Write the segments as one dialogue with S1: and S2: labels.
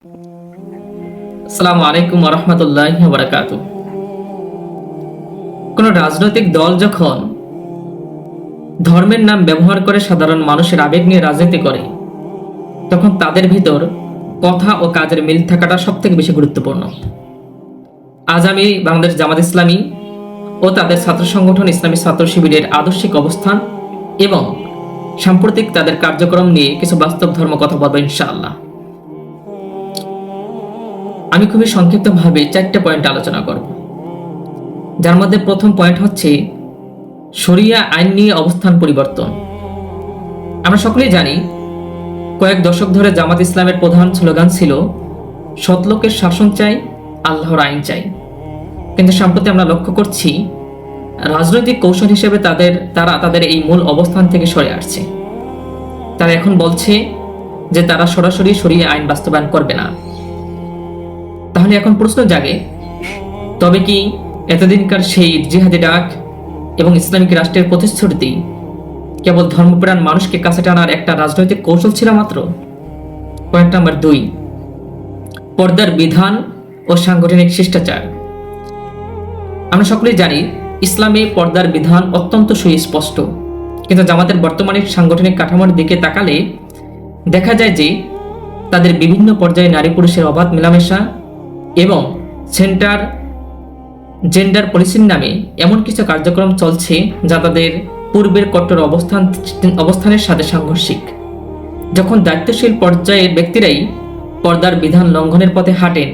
S1: আসসালামু আলাইকুম ওয়া রাহমাতুল্লাহি ওয়া বারাকাতুহু। কোন রাজনৈতিক দল যখন ধর্মের নাম ব্যবহার করে সাধারণ মানুষের আবেগ নিয়ে রাজনীতি করে, তখন তাদের ভিতর কথা ও কাজের মিল থাকাটা সবথেকে বেশি গুরুত্বপূর্ণ। আজ আমি বাংলাদেশ জামাত ইসলামী ও তাদের ছাত্র সংগঠন ইসলামী ছাত্র শিবিরের আদর্শিক অবস্থান এবং সাম্প্রতিক তাদের কার্যক্রম নিয়ে কিছু বাস্তব ধর্ম কথা বলবো ইনশাআল্লাহ। আমি খুবই সংক্ষিপ্তভাবে 4টা পয়েন্ট আলোচনা করব, যার মধ্যে প্রথম পয়েন্ট হচ্ছে শরিয়া আইন নিয়ে অবস্থান পরিবর্তন। আমরা সকলেই জানি, কয়েক দশক ধরে জামাত ইসলামের প্রধান স্লোগান ছিল সৎলোকের শাসন চাই, আল্লাহর আইন চাই। কিন্তু সম্প্রতি আমরা লক্ষ্য করছি রাজনৈতিক কৌশল হিসেবে তারা তাদের এই মূল অবস্থান থেকে সরে আসছে। তারা এখন বলছে যে তারা সরাসরি শরিয়া আইন বাস্তবায়ন করবে না। তাহলে এখন প্রশ্ন জাগে, তবে কি এতদিনকার সেই জিহাদি ডাক এবং ইসলামিক রাষ্ট্রের প্রতিশ্রুতি কেবল ধর্মপ্রাণ মানুষকে কাছে টানার একটা রাজনৈতিক কৌশল ছিল মাত্র? পয়েন্ট নাম্বার 2, পর্দার বিধান ও সাংগঠনিক শিষ্টাচার। আমরা সকলেই জানি ইসলামে পর্দার বিধান অত্যন্ত সুস্পষ্ট, কিন্তু জামাতের বর্তমানে সাংগঠনিক কাঠামোর দিকে তাকালে দেখা যায় যে তাদের বিভিন্ন পর্যায়ে নারী পুরুষের অবাধ মেলামেশা এবং জেন্ডার পলিসির নামে এমন কিছু কার্যক্রম চলছে যা তাদের পূর্বের কট্টর অবস্থানের সাথে সাংঘর্ষিক। যখন দায়িত্বশীল পর্যায়ের ব্যক্তিরাই পর্দার বিধান লঙ্ঘনের পথে হাঁটেন,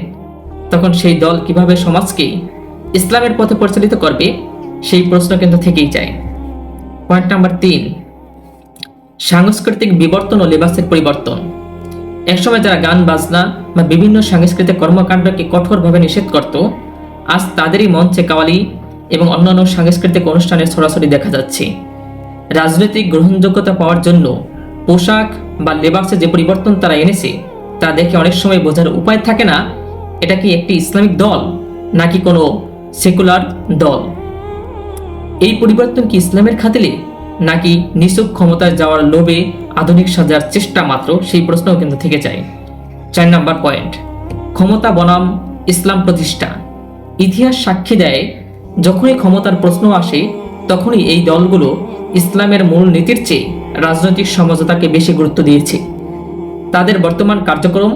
S1: তখন সেই দল কিভাবে সমাজকে ইসলামের পথে পরিচালিত করবে, সেই প্রশ্ন কিন্তু থেকেই যায়। পয়েন্ট নাম্বার 3, সাংস্কৃতিক বিবর্তন ও লেবাসের পরিবর্তন। একসময় যারা গান বাজনা বা বিভিন্ন সাংস্কৃতিক কর্মকাণ্ডকে কঠোরভাবে নিষেধ করত, আজ তাদেরই মঞ্চে কাওয়ালি এবং অন্যান্য সাংস্কৃতিক অনুষ্ঠানের ছড়াছড়ি দেখা যাচ্ছে। রাজনৈতিক গ্রহণযোগ্যতা পাওয়ার জন্য পোশাক বা লেবাসে যে পরিবর্তন তারা এনেছে, তা দেখে অনেক সময় বোঝার উপায় থাকে না এটা কি একটি ইসলামিক দল নাকি কোনো সেকুলার দল। এই পরিবর্তন কি ইসলামের খাতিরে নাকি নিছক ক্ষমতায় যাওয়ার লোভে আধুনিক সাজার চেষ্টা মাত্র, সেই প্রশ্নও কিন্তু থেকে যায়। 4 নম্বর পয়েন্ট, ক্ষমতা বনাম ইসলাম প্রতিষ্ঠা। ইতিহাস সাক্ষী দেয়, যখনই ক্ষমতার প্রশ্ন আসে তখনই এই দলগুলো ইসলামের মূল নীতির চেয়ে রাজনৈতিক সমঝোতাকে বেশি গুরুত্ব দিয়েছে। তাদের বর্তমান কার্যক্রম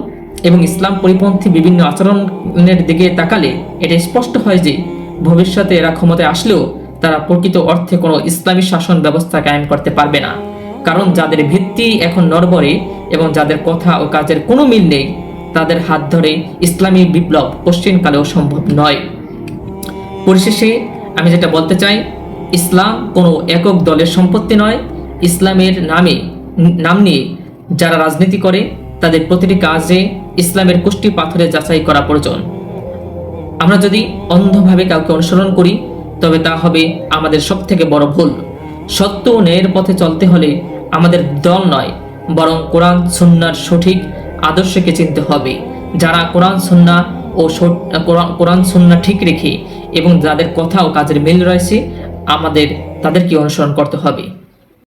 S1: এবং ইসলাম পরিপন্থী বিভিন্ন আচরণের দিকে তাকালে এটা স্পষ্ট হয় যে ভবিষ্যতে এরা ক্ষমতায় আসলেও তারা প্রকৃত অর্থে কোনো ইসলামী শাসন ব্যবস্থা কায়েম করতে পারবে না। কারণ যাদের ভিত্তি এখন নড়বড়ে এবং যাদের কথা ও কাজের কোনো মিল নেই, তাদের হাত ধরে ইসলামী বিপ্লব পশ্চিমকালেও সম্ভব নয়। পরিশেষে আমি যেটা বলতে চাই, ইসলাম কোনো একক দলের সম্পত্তি নয়। ইসলামের নাম নিয়ে যারা রাজনীতি করে তাদের প্রতিটি কাজে ইসলামের কুষ্টি পাথরে যাচাই করা প্রয়োজন। আমরা যদি অন্ধভাবে কাউকে অনুসরণ করি তবে তা হবে আমাদের সবথেকে বড় ভুল। সত্য ও ন্যায়ের পথে চলতে হলে আমাদের দল নয়, বরং কোরআন সুন্নাহর সঠিক আদর্শকে চিনতে হবে। যারা কোরআন সুন্নাহ ঠিক রেখে এবং যাদের কথা ও কাজের মিল রয়েছে, আমাদের তাদেরকে অনুসরণ করতে হবে।